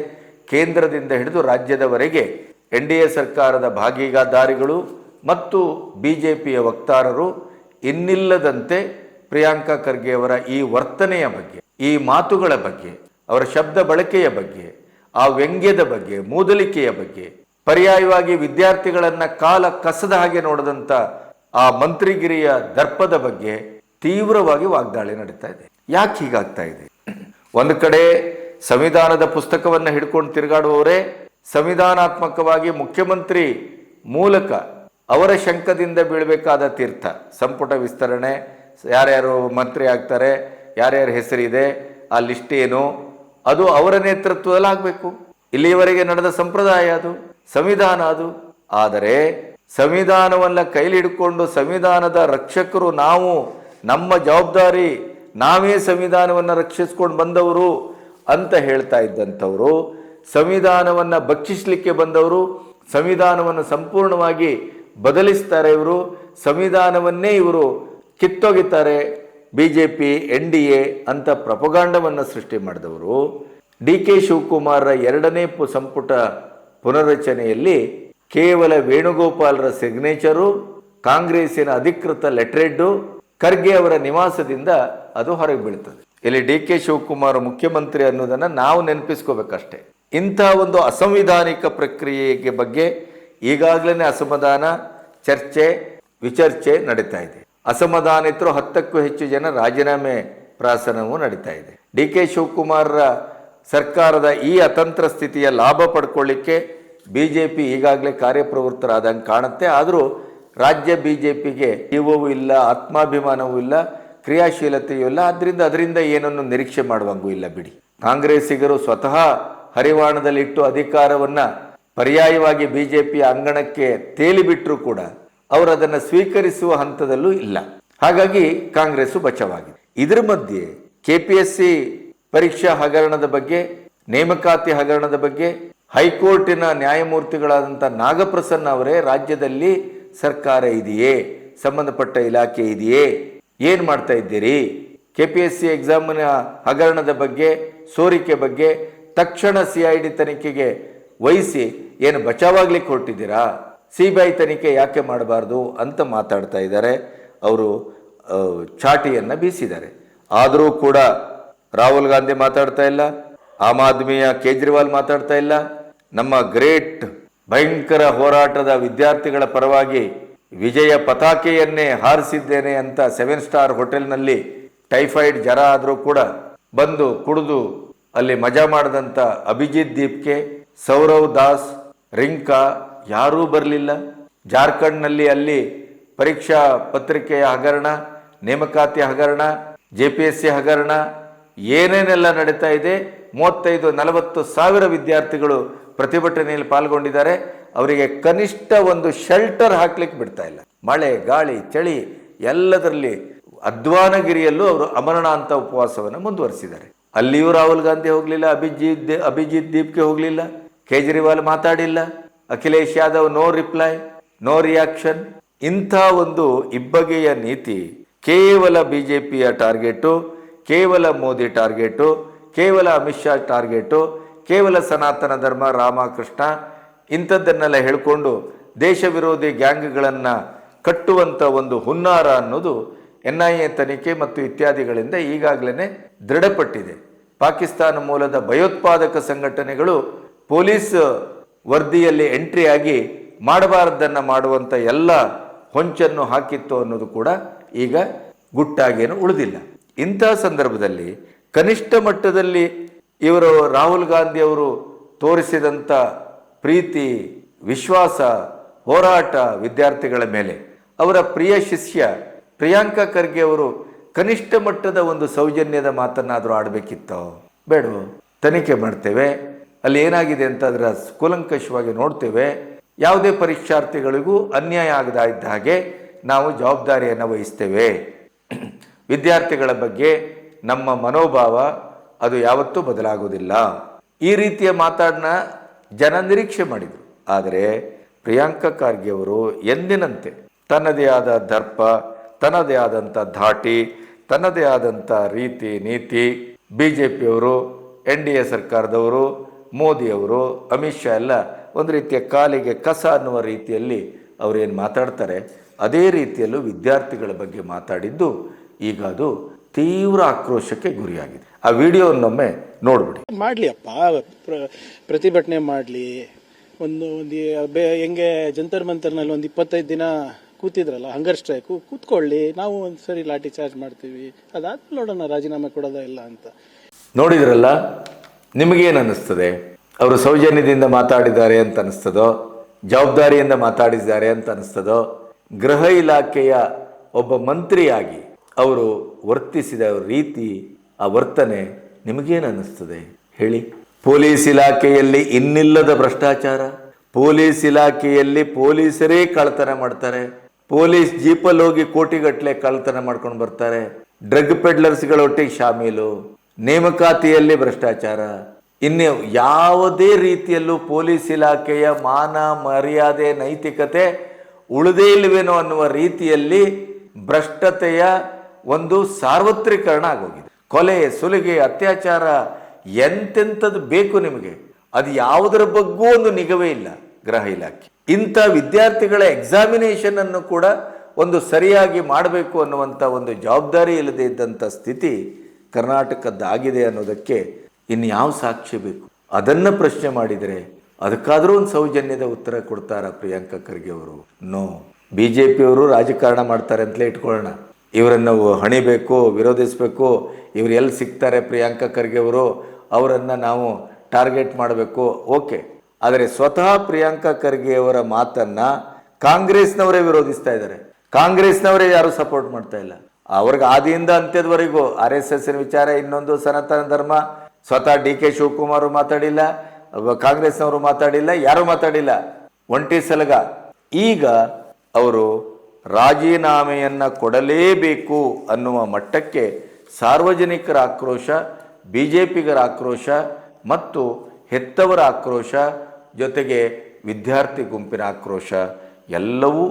ಕೇಂದ್ರದಿಂದ ಹಿಡಿದು ರಾಜ್ಯದವರೆಗೆ NDA ಸರ್ಕಾರದ ಭಾಗೀದಾರಿಗಳು ಮತ್ತು BJPಯ ವಕ್ತಾರರು ಇನ್ನಿಲ್ಲದಂತೆ ಪ್ರಿಯಾಂಕಾ ಖರ್ಗೆ ಅವರ ಈ ವರ್ತನೆಯ ಬಗ್ಗೆ, ಈ ಮಾತುಗಳ ಬಗ್ಗೆ, ಅವರ ಶಬ್ದ ಬಳಕೆಯ ಬಗ್ಗೆ, ಆ ವ್ಯಂಗ್ಯದ ಬಗ್ಗೆ, ಮೂದಲಿಕೆಯ ಬಗ್ಗೆ, ಪರ್ಯಾಯವಾಗಿ ವಿದ್ಯಾರ್ಥಿಗಳನ್ನ ಕಾಲ ಕಸದ ಹಾಗೆ ನೋಡಿದಂಥ ಆ ಮಂತ್ರಿಗಿರಿಯ ದರ್ಪದ ಬಗ್ಗೆ ತೀವ್ರವಾಗಿ ವಾಗ್ದಾಳಿ ನಡೀತಾ ಇದೆ. ಯಾಕೆ ಹೀಗಾಗ್ತಾ ಇದೆ? ಒಂದು ಕಡೆ ಸಂವಿಧಾನದ ಪುಸ್ತಕವನ್ನು ಹಿಡ್ಕೊಂಡು ತಿರುಗಾಡುವವರೇ ಸಂವಿಧಾನಾತ್ಮಕವಾಗಿ ಮುಖ್ಯಮಂತ್ರಿ ಮೂಲಕ ಅವರ ಶಂಕದಿಂದ ಬೀಳಬೇಕಾದ ತೀರ್ಥ, ಸಂಪುಟ ವಿಸ್ತರಣೆ, ಯಾರ್ಯಾರು ಮಂತ್ರಿ ಆಗ್ತಾರೆ, ಯಾರ್ಯಾರ ಹೆಸರಿದೆ, ಆ ಲಿಸ್ಟ್ ಏನು, ಅದು ಅವರ ನೇತೃತ್ವದಲ್ಲಿ ಆಗಬೇಕು. ಇಲ್ಲಿಯವರೆಗೆ ನಡೆದ ಸಂಪ್ರದಾಯ ಅದು, ಸಂವಿಧಾನ ಅದು. ಆದರೆ ಸಂವಿಧಾನವನ್ನ ಕೈಲಿ ಹಿಡ್ಕೊಂಡು ಸಂವಿಧಾನದ ರಕ್ಷಕರು ನಾವು, ನಮ್ಮ ಜವಾಬ್ದಾರಿ, ನಾವೇ ಸಂವಿಧಾನವನ್ನು ರಕ್ಷಿಸ್ಕೊಂಡು ಬಂದವರು ಅಂತ ಹೇಳ್ತಾ ಇದ್ದಂಥವರು, ಸಂವಿಧಾನವನ್ನು ಭಕ್ಷಿಸಲಿಕ್ಕೆ ಬಂದವರು, ಸಂವಿಧಾನವನ್ನು ಸಂಪೂರ್ಣವಾಗಿ ಬದಲಿಸ್ತಾರೆ ಇವರು, ಸಂವಿಧಾನವನ್ನೇ ಇವರು ಕಿತ್ತೊಗಿತಾರೆ, BJP NDA ಅಂತ ಪ್ರಪಗಾಂಡವನ್ನು ಸೃಷ್ಟಿ ಮಾಡಿದವರು. DK ಶಿವಕುಮಾರರ 2ನೇ ಸಂಪುಟ ಪುನರ್ರಚನೆಯಲ್ಲಿ ಕೇವಲ ವೇಣುಗೋಪಾಲರ ಸಿಗ್ನೇಚರು, ಕಾಂಗ್ರೆಸ್ಸಿನ ಅಧಿಕೃತ ಲೆಟರೆಡ್ಡು, ಖರ್ಗೆ ಅವರ ನಿವಾಸದಿಂದ ಅದು ಹೊರಗೆ ಬೀಳ್ತದೆ. ಇಲ್ಲಿ DK ಶಿವಕುಮಾರ್ ಮುಖ್ಯಮಂತ್ರಿ ಅನ್ನೋದನ್ನು ನಾವು ನೆನಪಿಸ್ಕೋಬೇಕಷ್ಟೇ. ಇಂಥ ಒಂದು ಅಸಂವಿಧಾನಿಕ ಪ್ರಕ್ರಿಯೆಗೆ ಬಗ್ಗೆ ಈಗಾಗಲೇ ಅಸಮಾಧಾನ, ಚರ್ಚೆ, ವಿಚರ್ಚೆ ನಡೀತಾ ಇದೆ. ಅಸಮಾಧಾನಿತರು 10ಕ್ಕೂ ಹೆಚ್ಚು ಜನ ರಾಜೀನಾಮೆ ಪ್ರಾಸನವೂ ನಡೀತಾ ಇದೆ. DK ಶಿವಕುಮಾರರ ಸರ್ಕಾರದ ಈ ಅತಂತ್ರ ಸ್ಥಿತಿಯ ಲಾಭ ಪಡ್ಕೊಳ್ಳಿಕ್ಕೆ BJP ಈಗಾಗಲೇ ಕಾರ್ಯಪ್ರವೃತ್ತರಾದಂಗೆ ಕಾಣುತ್ತೆ. ಆದರೂ ರಾಜ್ಯ BJPಗೆ ಜೀವವೂ ಇಲ್ಲ, ಆತ್ಮಾಭಿಮಾನವೂ ಇಲ್ಲ, ಕ್ರಿಯಾಶೀಲತೆಯೂ ಇಲ್ಲ. ಅದರಿಂದ ಏನನ್ನು ನಿರೀಕ್ಷೆ ಮಾಡುವಂಗೂ ಇಲ್ಲ ಬಿಡಿ. ಕಾಂಗ್ರೆಸ್ಸಿಗರು ಸ್ವತಃ ಹರಿವಾಣದಲ್ಲಿಟ್ಟು ಅಧಿಕಾರವನ್ನು ಪರ್ಯಾಯವಾಗಿ BJP ಅಂಗಣಕ್ಕೆ ತೇಲಿಬಿಟ್ಟರೂ ಕೂಡ ಅವರು ಅದನ್ನು ಸ್ವೀಕರಿಸುವ ಹಂತದಲ್ಲೂ ಇಲ್ಲ. ಹಾಗಾಗಿ ಕಾಂಗ್ರೆಸ್ಸು ಬಚಾವಾಗಿದೆ. ಇದರ ಮಧ್ಯೆ KPSC ಪರೀಕ್ಷಾ ಹಗರಣದ ಬಗ್ಗೆ, ನೇಮಕಾತಿ ಹಗರಣದ ಬಗ್ಗೆ ಹೈಕೋರ್ಟಿನ ನ್ಯಾಯಮೂರ್ತಿಗಳಾದಂಥ ನಾಗಪ್ರಸನ್ನ ಅವರೇ ರಾಜ್ಯದಲ್ಲಿ ಸರ್ಕಾರ ಇದೆಯೇ, ಸಂಬಂಧಪಟ್ಟ ಇಲಾಖೆ ಇದೆಯೇ, ಏನು ಮಾಡ್ತಾ ಇದ್ದೀರಿ, KPSC ಎಕ್ಸಾಮಿನ ಹಗರಣದ ಬಗ್ಗೆ, ಸೋರಿಕೆ ಬಗ್ಗೆ ತಕ್ಷಣ CID ತನಿಖೆಗೆ ವಹಿಸಿ ಏನು ಬಚಾವಾಗ್ಲಿಕ್ಕೆ ಹೊರಟಿದ್ದೀರಾ, CBI ತನಿಖೆ ಯಾಕೆ ಮಾಡಬಾರ್ದು ಅಂತ ಮಾತಾಡ್ತಾ ಇದ್ದಾರೆ. ಅವರು ಚಾಟಿಯನ್ನು ಬೀಸಿದ್ದಾರೆ. ಆದರೂ ಕೂಡ ರಾಹುಲ್ ಗಾಂಧಿ ಮಾತಾಡ್ತಾ ಇಲ್ಲ, ಆಮ್ ಆದ್ಮಿಯ ಕೇಜ್ರಿವಾಲ್ ಮಾತಾಡ್ತಾ ಇಲ್ಲ. ನಮ್ಮ ಗ್ರೇಟ್ ಭಯಂಕರ ಹೋರಾಟದ ವಿದ್ಯಾರ್ಥಿಗಳ ಪರವಾಗಿ ವಿಜಯ ಪತಾಕೆಯನ್ನೇ ಹಾರಿಸಿದ್ದೇನೆ ಅಂತ 7 ಸ್ಟಾರ್ ಹೋಟೆಲ್ನಲ್ಲಿ ಟೈಫಾಯ್ಡ್ ಜ್ವರ ಆದರೂ ಕೂಡ ಬಂದು ಕುಡಿದು ಅಲ್ಲಿ ಮಜಾ ಮಾಡಿದಂಥ ಅಭಿಜಿತ್ ದೀಪ್ಗೆ, ಸೌರವ್ ದಾಸ್, ರಿಂಕಾ ಯಾರೂ ಬರಲಿಲ್ಲ. ಜಾರ್ಖಂಡ್ನಲ್ಲಿ ಅಲ್ಲಿ ಪರೀಕ್ಷಾ ಪತ್ರಿಕೆಯ ಹಗರಣ, ನೇಮಕಾತಿ ಹಗರಣ, JPSC ಹಗರಣ ಏನೇನೆಲ್ಲ ನಡೀತಾ ಇದೆ. 35-40 ಸಾವಿರ ವಿದ್ಯಾರ್ಥಿಗಳು ಪ್ರತಿಭಟನೆಯಲ್ಲಿ ಪಾಲ್ಗೊಂಡಿದ್ದಾರೆ. ಅವರಿಗೆ ಕನಿಷ್ಠ ಒಂದು ಶೆಲ್ಟರ್ ಹಾಕ್ಲಿಕ್ಕೆ ಬಿಡ್ತಾ ಇಲ್ಲ. ಮಳೆ, ಗಾಳಿ, ಚಳಿ ಎಲ್ಲದರಲ್ಲಿ ಅಧ್ವಾನಗಿರಿಯಲ್ಲೂ ಅವರು ಅಮರಣಾಂತ ಉಪವಾಸವನ್ನು ಮುಂದುವರಿಸಿದ್ದಾರೆ. ಅಲ್ಲಿಯೂ ರಾಹುಲ್ ಗಾಂಧಿ ಹೋಗಲಿಲ್ಲ, ಅಭಿಜಿತ್ ದೀಪ್ಗೆ ಹೋಗಲಿಲ್ಲ, ಕೇಜ್ರಿವಾಲ್ ಮಾತಾಡಿಲ್ಲ, Akhilesh Yadav no reply, no reaction. ಇಂಥ ಒಂದು ಇಬ್ಬಗೆಯ ನೀತಿ ಕೇವಲ BJPಯ ಟಾರ್ಗೆಟು, ಕೇವಲ ಮೋದಿ ಟಾರ್ಗೆಟು, ಕೇವಲ ಅಮಿತ್ ಶಾ ಟಾರ್ಗೆಟು, ಕೇವಲ ಸನಾತನ ಧರ್ಮ, ರಾಮಕೃಷ್ಣ ಇಂಥದ್ದನ್ನೆಲ್ಲ ಹೇಳ್ಕೊಂಡು ದೇಶ ವಿರೋಧಿ ಗ್ಯಾಂಗ್ಗಳನ್ನು ಕಟ್ಟುವಂಥ ಒಂದು ಹುನ್ನಾರ ಅನ್ನೋದು NIA ತನಿಖೆ ಮತ್ತು ಇತ್ಯಾದಿಗಳಿಂದ ಈಗಾಗಲೇ ದೃಢಪಟ್ಟಿದೆ. ಪಾಕಿಸ್ತಾನ ಮೂಲದ ಭಯೋತ್ಪಾದಕ ಸಂಘಟನೆಗಳು ಪೊಲೀಸ್ ವರದಿಯಲ್ಲಿ ಎಂಟ್ರಿ ಆಗಿ ಮಾಡಬಾರದನ್ನು ಮಾಡುವಂಥ ಎಲ್ಲ ಹೊಂಚನ್ನು ಹಾಕಿತ್ತು ಅನ್ನೋದು ಕೂಡ ಈಗ ಗುಟ್ಟಾಗೇನು ಉಳಿದಿಲ್ಲ. ಇಂಥ ಸಂದರ್ಭದಲ್ಲಿ ಕನಿಷ್ಠ ಮಟ್ಟದಲ್ಲಿ ಇವರು ರಾಹುಲ್ ಗಾಂಧಿ ಅವರು ತೋರಿಸಿದಂಥ ಪ್ರೀತಿ, ವಿಶ್ವಾಸ, ಹೋರಾಟ ವಿದ್ಯಾರ್ಥಿಗಳ ಮೇಲೆ, ಅವರ ಪ್ರಿಯ ಶಿಷ್ಯ ಪ್ರಿಯಾಂಕಾ ಖರ್ಗೆ ಅವರು ಕನಿಷ್ಠ ಮಟ್ಟದ ಒಂದು ಸೌಜನ್ಯದ ಮಾತನ್ನಾದರೂ ಆಡಬೇಕಿತ್ತೋ ಬೇಡವೋ? ತನಿಖೆ ಮಾಡ್ತೇವೆ, ಅಲ್ಲಿ ಏನಾಗಿದೆ ಅಂತ ಅದರ ಕೂಲಂಕಷವಾಗಿ ನೋಡ್ತೇವೆ. ಯಾವುದೇ ಪರೀಕ್ಷಾರ್ಥಿಗಳಿಗೂ ಅನ್ಯಾಯ ಆಗದ ಇದ್ದ ಹಾಗೆ ನಾವು ಜವಾಬ್ದಾರಿಯನ್ನು ವಹಿಸ್ತೇವೆ. ವಿದ್ಯಾರ್ಥಿಗಳ ಬಗ್ಗೆ ನಮ್ಮ ಮನೋಭಾವ ಅದು ಯಾವತ್ತೂ ಬದಲಾಗೋದಿಲ್ಲ. ಈ ರೀತಿಯ ಮಾತನ್ನ ಜನ ನಿರೀಕ್ಷೆ ಮಾಡಿದರು. ಆದರೆ ಪ್ರಿಯಾಂಕಾ ಖರ್ಗೆ ಅವರು ಎಂದಿನಂತೆ ತನ್ನದೇ ಆದ ದರ್ಪ, ತನ್ನದೇ ಆದಂಥ ಧಾಟಿ, ತನ್ನದೇ ಆದಂಥ ರೀತಿ ನೀತಿ, BJPಯವರು, NDA ಸರ್ಕಾರದವರು, ಮೋದಿಯವರು, ಅಮಿತ್ ಶಾ ಎಲ್ಲ ಒಂದು ರೀತಿಯ ಕಾಲಿಗೆ ಕಸ ಅನ್ನುವ ರೀತಿಯಲ್ಲಿ ಅವರೇನು ಮಾತಾಡ್ತಾರೆ, ಅದೇ ರೀತಿಯಲ್ಲೂ ವಿದ್ಯಾರ್ಥಿಗಳ ಬಗ್ಗೆ ಮಾತಾಡಿದ್ದು ಈಗ ಅದು ತೀವ್ರ ಆಕ್ರೋಶಕ್ಕೆ ಗುರಿಯಾಗಿದೆ. ಆ ವಿಡಿಯೋನ್ನೊಮ್ಮೆ ನೋಡ್ಬಿಡಿ. ಮಾಡಲಿ ಅಪ್ಪ, ಪ್ರತಿಭಟನೆ ಮಾಡಲಿ. ಒಂದು ಹೆಂಗೆ ಜಂತರ್ ಮಂತರ್ನಲ್ಲಿ ಒಂದು 25 ದಿನ ಕೂತಿದ್ರಲ್ಲ, ಹಂಗರ್ ಸ್ಟ್ರೈಕು ಕೂತ್ಕೊಳ್ಳಿ, ನಾವು ಒಂದು ಸರಿ ಲಾಠಿ ಚಾರ್ಜ್ ಮಾಡ್ತೀವಿ, ಅದಾದ್ಮೇಲೆ ನೋಡೋಣ ರಾಜೀನಾಮೆ ಕೊಡೋದ ಇಲ್ಲ ಅಂತ. ನೋಡಿದ್ರಲ್ಲ, ನಿಮಗೇನು ಅನ್ನಿಸ್ತದೆ? ಅವರು ಸೌಜನ್ಯದಿಂದ ಮಾತಾಡಿದ್ದಾರೆ ಅಂತ ಅನಿಸ್ತದೋ, ಜವಾಬ್ದಾರಿಯಿಂದ ಮಾತಾಡಿದ್ದಾರೆ ಅಂತ ಅನಿಸ್ತದೋ? ಗೃಹ ಇಲಾಖೆಯ ಒಬ್ಬ ಮಂತ್ರಿಯಾಗಿ ಅವರು ವರ್ತಿಸಿದ ರೀತಿ, ಆ ವರ್ತನೆ ನಿಮಗೇನು ಅನ್ನಿಸ್ತದೆ ಹೇಳಿ? ಪೊಲೀಸ್ ಇಲಾಖೆಯಲ್ಲಿ ಇನ್ನಿಲ್ಲದ ಭ್ರಷ್ಟಾಚಾರ, ಪೊಲೀಸ್ ಇಲಾಖೆಯಲ್ಲಿ ಪೊಲೀಸರೇ ಕಳ್ಳತನ ಮಾಡ್ತಾರೆ, ಪೊಲೀಸ್ ಜೀಪಲ್ಲಿ ಹೋಗಿ ಕೋಟಿಗಟ್ಟಲೆ ಕಳ್ಳತನ ಮಾಡ್ಕೊಂಡು ಬರ್ತಾರೆ, ಡ್ರಗ್ ಪೆಡ್ಲರ್ಸ್ಗಳೊಟ್ಟಿಗೆ ಶಾಮೀಲು, ನೇಮಕಾತಿಯಲ್ಲಿ ಭ್ರಷ್ಟಾಚಾರ, ಇನ್ನು ಯಾವುದೇ ರೀತಿಯಲ್ಲೂ ಪೊಲೀಸ್ ಇಲಾಖೆಯ ಮಾನ ಮರ್ಯಾದೆ ನೈತಿಕತೆ ಉಳಿದೇ ಇಲ್ವೇನೋ ಅನ್ನುವ ರೀತಿಯಲ್ಲಿ ಭ್ರಷ್ಟತೆಯ ಒಂದು ಸಾರ್ವತ್ರೀಕರಣ ಆಗೋಗಿದೆ. ಕೊಲೆ, ಸುಲಿಗೆ, ಅತ್ಯಾಚಾರ ಎಂತೆಂಥದ್ದು ಬೇಕು ನಿಮಗೆ, ಅದು ಯಾವುದರ ಬಗ್ಗೂ ಒಂದು ನಿಗವೇ ಇಲ್ಲ ಗೃಹ ಇಲಾಖೆ. ಇಂಥ ವಿದ್ಯಾರ್ಥಿಗಳ ಎಕ್ಸಾಮಿನೇಷನ್ ಅನ್ನು ಕೂಡ ಒಂದು ಸರಿಯಾಗಿ ಮಾಡಬೇಕು ಅನ್ನುವಂಥ ಒಂದು ಜವಾಬ್ದಾರಿ ಇಲ್ಲದೆ ಇದ್ದಂಥ ಸ್ಥಿತಿ ಕರ್ನಾಟಕದ್ದಾಗಿದೆ ಅನ್ನೋದಕ್ಕೆ ಇನ್ಯಾವ ಸಾಕ್ಷ್ಯ ಬೇಕು? ಅದನ್ನು ಪ್ರಶ್ನೆ ಮಾಡಿದರೆ ಅದಕ್ಕಾದರೂ ಒಂದು ಸೌಜನ್ಯದ ಉತ್ತರ ಕೊಡ್ತಾರ ಪ್ರಿಯಾಂಕಾ ಖರ್ಗೆ ಅವರು? ನೋ. BJPಯವರು ರಾಜಕಾರಣ ಮಾಡ್ತಾರೆ ಅಂತಲೇ ಇಟ್ಕೊಳ್ಳೋಣ, ಇವರನ್ನು ಹಣಿಬೇಕು, ವಿರೋಧಿಸಬೇಕು, ಇವರು ಎಲ್ಲಿ ಸಿಗ್ತಾರೆ ಪ್ರಿಯಾಂಕಾ ಖರ್ಗೆ ಅವರು, ಅವರನ್ನು ನಾವು ಟಾರ್ಗೆಟ್ ಮಾಡಬೇಕು, ಓಕೆ. ಆದರೆ ಸ್ವತಃ ಪ್ರಿಯಾಂಕಾ ಖರ್ಗೆ ಅವರ ಮಾತನ್ನು ಕಾಂಗ್ರೆಸ್ನವರೇ ವಿರೋಧಿಸ್ತಾ ಇದ್ದಾರೆ, ಕಾಂಗ್ರೆಸ್ನವರೇ ಯಾರು ಸಪೋರ್ಟ್ ಮಾಡ್ತಾ ಇಲ್ಲ. ಅವ್ರಿಗೆ ಆದಿಯಿಂದ ಅಂತ್ಯದವರೆಗೂ RSSನ ವಿಚಾರ, ಇನ್ನೊಂದು ಸನಾತನ ಧರ್ಮ, ಸ್ವತಃ DK ಶಿವಕುಮಾರ್ ಮಾತಾಡಿಲ್ಲ, ಕಾಂಗ್ರೆಸ್ನವರು ಮಾತಾಡಿಲ್ಲ, ಯಾರೂ ಮಾತಾಡಿಲ್ಲ, ಒಂಟಿ ಸಲಗ. ಈಗ ಅವರು ರಾಜೀನಾಮೆಯನ್ನು ಕೊಡಲೇಬೇಕು ಅನ್ನುವ ಮಟ್ಟಕ್ಕೆ ಸಾರ್ವಜನಿಕರ ಆಕ್ರೋಶ, BJPಗರ ಆಕ್ರೋಶ ಮತ್ತು ಹೆತ್ತವರ ಆಕ್ರೋಶ, ಜೊತೆಗೆ ವಿದ್ಯಾರ್ಥಿ ಗುಂಪಿನ ಆಕ್ರೋಶ ಎಲ್ಲವೂ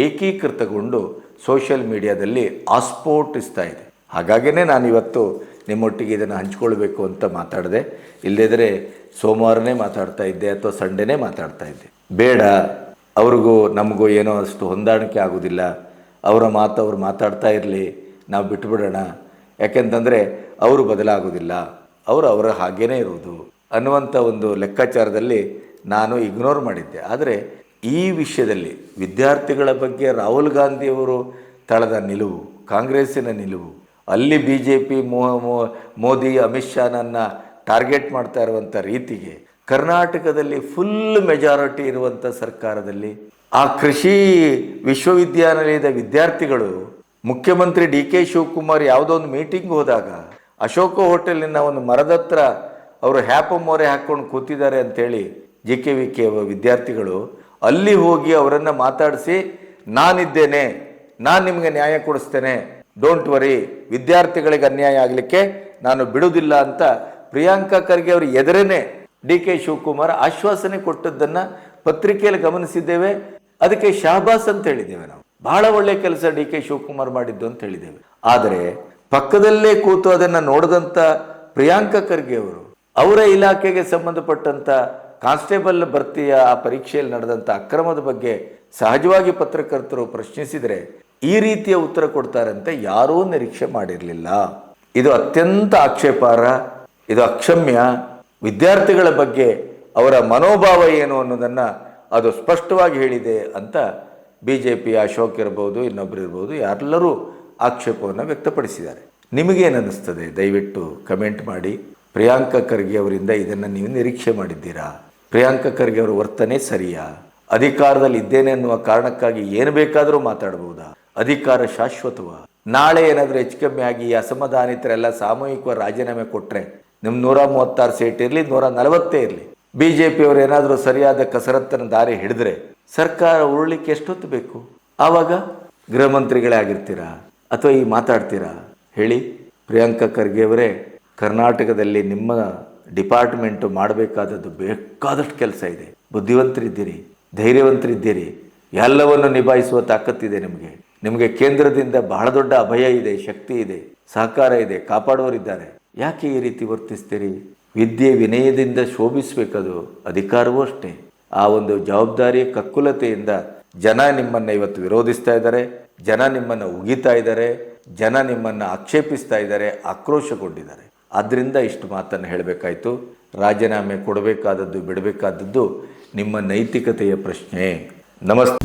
ಏಕೀಕೃತಗೊಂಡು ಸೋಷಿಯಲ್ ಮೀಡಿಯಾದಲ್ಲಿ ಆಸ್ಫೋಟಿಸ್ತಾ ಇದೆ. ಹಾಗಾಗಿಯೇ ನಾನಿವತ್ತು ನಿಮ್ಮೊಟ್ಟಿಗೆ ಇದನ್ನು ಹಂಚ್ಕೊಳ್ಬೇಕು ಅಂತ ಮಾತಾಡಿದೆ. ಇಲ್ಲದಿದ್ದರೆ ಸೋಮವಾರನೇ ಮಾತಾಡ್ತಾ ಇದ್ದೆ ಅಥವಾ ಸಂಡೇನೇ ಮಾತಾಡ್ತಾ ಇದ್ದೆ. ಬೇಡ, ಅವ್ರಿಗೂ ನಮಗೂ ಏನೋ ಅಷ್ಟು ಹೊಂದಾಣಿಕೆ ಆಗೋದಿಲ್ಲ, ಅವರ ಮಾತು ಅವ್ರು ಮಾತಾಡ್ತಾ ಇರಲಿ, ನಾವು ಬಿಟ್ಟುಬಿಡೋಣ, ಯಾಕೆಂತಂದರೆ ಅವರು ಬದಲಾಗೋದಿಲ್ಲ, ಅವರ ಹಾಗೇ ಇರೋದು ಅನ್ನುವಂಥ ಒಂದು ಲೆಕ್ಕಾಚಾರದಲ್ಲಿ ನಾನು ಇಗ್ನೋರ್ ಮಾಡಿದ್ದೆ. ಆದರೆ ಈ ವಿಷಯದಲ್ಲಿ ವಿದ್ಯಾರ್ಥಿಗಳ ಬಗ್ಗೆ ರಾಹುಲ್ ಗಾಂಧಿಯವರು ತಳೆದ ನಿಲುವು, ಕಾಂಗ್ರೆಸ್ಸಿನ ನಿಲುವು, ಅಲ್ಲಿ BJP ಮೋದಿ ಅಮಿತ್ ಶಾನನ್ನು ಟಾರ್ಗೆಟ್ ಮಾಡ್ತಾ ಇರುವಂಥ ರೀತಿಗೆ, ಕರ್ನಾಟಕದಲ್ಲಿ ಫುಲ್ ಮೆಜಾರಿಟಿ ಇರುವಂಥ ಸರ್ಕಾರದಲ್ಲಿ ಆ ಕೃಷಿ ವಿಶ್ವವಿದ್ಯಾನಿಲಯದ ವಿದ್ಯಾರ್ಥಿಗಳು ಮುಖ್ಯಮಂತ್ರಿ DK ಶಿವಕುಮಾರ್ ಯಾವುದೋ ಒಂದು ಮೀಟಿಂಗ್ ಹೋದಾಗ ಅಶೋಕ ಹೋಟೆಲಿನ ಒಂದು ಮರದ ಹತ್ರ ಅವರು ಹ್ಯಾಪ ಮೋರೆ ಹಾಕ್ಕೊಂಡು ಕೂತಿದ್ದಾರೆ ಅಂಥೇಳಿ JKVK ವಿದ್ಯಾರ್ಥಿಗಳು ಅಲ್ಲಿ ಹೋಗಿ ಅವರನ್ನು ಮಾತಾಡಿಸಿ, ನಾನಿದ್ದೇನೆ, ನಾನು ನಿಮಗೆ ನ್ಯಾಯ ಕೊಡಿಸ್ತೇನೆ, ಡೋಂಟ್ ವರಿ, ವಿದ್ಯಾರ್ಥಿಗಳಿಗೆ ಅನ್ಯಾಯ ಆಗಲಿಕ್ಕೆ ನಾನು ಬಿಡುವುದಿಲ್ಲ ಅಂತ ಪ್ರಿಯಾಂಕಾ ಖರ್ಗೆ ಅವರು ಎದುರೇನೆ DK ಶಿವಕುಮಾರ್ ಆಶ್ವಾಸನೆ ಕೊಟ್ಟದ್ದನ್ನು ಪತ್ರಿಕೆಯಲ್ಲಿ ಗಮನಿಸಿದ್ದೇವೆ. ಅದಕ್ಕೆ ಶಾಬಾಸ್ ಅಂತ ಹೇಳಿದ್ದೇವೆ ನಾವು. ಬಹಳ ಒಳ್ಳೆಯ ಕೆಲಸ DK ಶಿವಕುಮಾರ್ ಮಾಡಿದ್ದು ಅಂತ ಹೇಳಿದ್ದೇವೆ. ಆದರೆ ಪಕ್ಕದಲ್ಲೇ ಕೂತು ಅದನ್ನು ನೋಡಿದಂಥ ಪ್ರಿಯಾಂಕಾ ಖರ್ಗೆ ಅವರು ಅವರ ಇಲಾಖೆಗೆ ಸಂಬಂಧಪಟ್ಟಂಥ ಕಾನ್ಸ್ಟೇಬಲ್ ಭರ್ತಿಯ ಆ ಪರೀಕ್ಷೆಯಲ್ಲಿ ನಡೆದಂಥ ಅಕ್ರಮದ ಬಗ್ಗೆ ಸಹಜವಾಗಿ ಪತ್ರಕರ್ತರು ಪ್ರಶ್ನಿಸಿದರೆ ಈ ರೀತಿಯ ಉತ್ತರ ಕೊಡ್ತಾರಂತೆ ಯಾರೂ ನಿರೀಕ್ಷೆ ಮಾಡಿರಲಿಲ್ಲ. ಇದು ಅತ್ಯಂತ ಆಕ್ಷೇಪಾರ್ಹ, ಇದು ಅಕ್ಷಮ್ಯ. ವಿದ್ಯಾರ್ಥಿಗಳ ಬಗ್ಗೆ ಅವರ ಮನೋಭಾವ ಏನು ಅನ್ನೋದನ್ನು ಅದು ಸ್ಪಷ್ಟವಾಗಿ ಹೇಳಿದೆ ಅಂತ BJP ಅಶೋಕ್ ಇರ್ಬೋದು, ಇನ್ನೊಬ್ಬರು ಇರ್ಬೋದು, ಯಾರೆಲ್ಲರೂ ಆಕ್ಷೇಪವನ್ನು ವ್ಯಕ್ತಪಡಿಸಿದ್ದಾರೆ. ನಿಮಗೇನು ಅನ್ನಿಸ್ತದೆ? ದಯವಿಟ್ಟು ಕಮೆಂಟ್ ಮಾಡಿ. ಪ್ರಿಯಾಂಕಾ ಖರ್ಗೆ ಅವರಿಂದ ಇದನ್ನು ನೀವು ನಿರೀಕ್ಷೆ ಮಾಡಿದ್ದೀರಾ? ಪ್ರಿಯಾಂಕಾ ಖರ್ಗೆ ಅವರ ವರ್ತನೆ ಸರಿಯಾ? ಅಧಿಕಾರದಲ್ಲಿ ಇದ್ದೇನೆ ಅನ್ನುವ ಕಾರಣಕ್ಕಾಗಿ ಏನು ಬೇಕಾದರೂ ಮಾತಾಡಬಹುದಾ? ಅಧಿಕಾರ ಶಾಶ್ವತವ? ನಾಳೆ ಏನಾದರೂ ಹೆಚ್ಚು ಕಮ್ಮಿ ಆಗಿ ಅಸಮಾಧಾನಿತರೆಲ್ಲ ಸಾಮೂಹಿಕವಾಗಿ ರಾಜೀನಾಮೆ ಕೊಟ್ಟರೆ ನಿಮ್ಮ 136 ಸೀಟ್ ಇರಲಿ, 140 ಇರಲಿ, BJP ಅವರು ಏನಾದರೂ ಸರಿಯಾದ ಕಸರತ್ತನ ದಾರಿ ಹಿಡಿದ್ರೆ ಸರ್ಕಾರ ಉರುಳಿಕ್ಕೆ ಎಷ್ಟೊತ್ತು ಬೇಕು? ಆವಾಗ ಗೃಹ ಮಂತ್ರಿಗಳೇ ಆಗಿರ್ತೀರಾ ಅಥವಾ ಈ ಮಾತಾಡ್ತೀರಾ ಹೇಳಿ? ಪ್ರಿಯಾಂಕಾ ಖರ್ಗೆ ಅವರೇ, ಕರ್ನಾಟಕದಲ್ಲಿ ನಿಮ್ಮ ಡಿಪಾರ್ಟ್ಮೆಂಟು ಮಾಡಬೇಕಾದದ್ದು ಬೇಕಾದಷ್ಟು ಕೆಲಸ ಇದೆ. ಬುದ್ಧಿವಂತರಿದ್ದೀರಿ, ಧೈರ್ಯವಂತರಿದ್ದೀರಿ, ಎಲ್ಲವನ್ನು ನಿಭಾಯಿಸುವ ತಾಕತ್ತಿದೆ ನಿಮಗೆ ಕೇಂದ್ರದಿಂದ ಬಹಳ ದೊಡ್ಡ ಅಭಯ ಇದೆ, ಶಕ್ತಿ ಇದೆ, ಸಹಕಾರ ಇದೆ, ಕಾಪಾಡೋರಿದ್ದಾರೆ. ಯಾಕೆ ಈ ರೀತಿ ವರ್ತಿಸ್ತೀರಿ? ವಿದ್ಯೆ ವಿನಯದಿಂದ ಶೋಭಿಸಬೇಕದು, ಅಧಿಕಾರವೂ ಅಷ್ಟೇ. ಆ ಒಂದು ಜವಾಬ್ದಾರಿ ಕಕ್ಕುಲತೆಯಿಂದ ಜನ ನಿಮ್ಮನ್ನು ಇವತ್ತು ವಿರೋಧಿಸ್ತಾ ಇದ್ದಾರೆ, ಜನ ನಿಮ್ಮನ್ನು ಉಗಿತಾ ಇದ್ದಾರೆ, ಜನ ನಿಮ್ಮನ್ನು ಆಕ್ಷೇಪಿಸ್ತಾ ಇದ್ದಾರೆ, ಆಕ್ರೋಶಗೊಂಡಿದ್ದಾರೆ. ಆದ್ದರಿಂದ ಇಷ್ಟು ಮಾತನ್ನು ಹೇಳಬೇಕಾಯಿತು. ರಾಜೀನಾಮೆ ಕೊಡಬೇಕಾದದ್ದು ಬಿಡಬೇಕಾದದ್ದು ನಿಮ್ಮ ನೈತಿಕತೆಯ ಪ್ರಶ್ನೆ. ನಮಸ್ತೆ.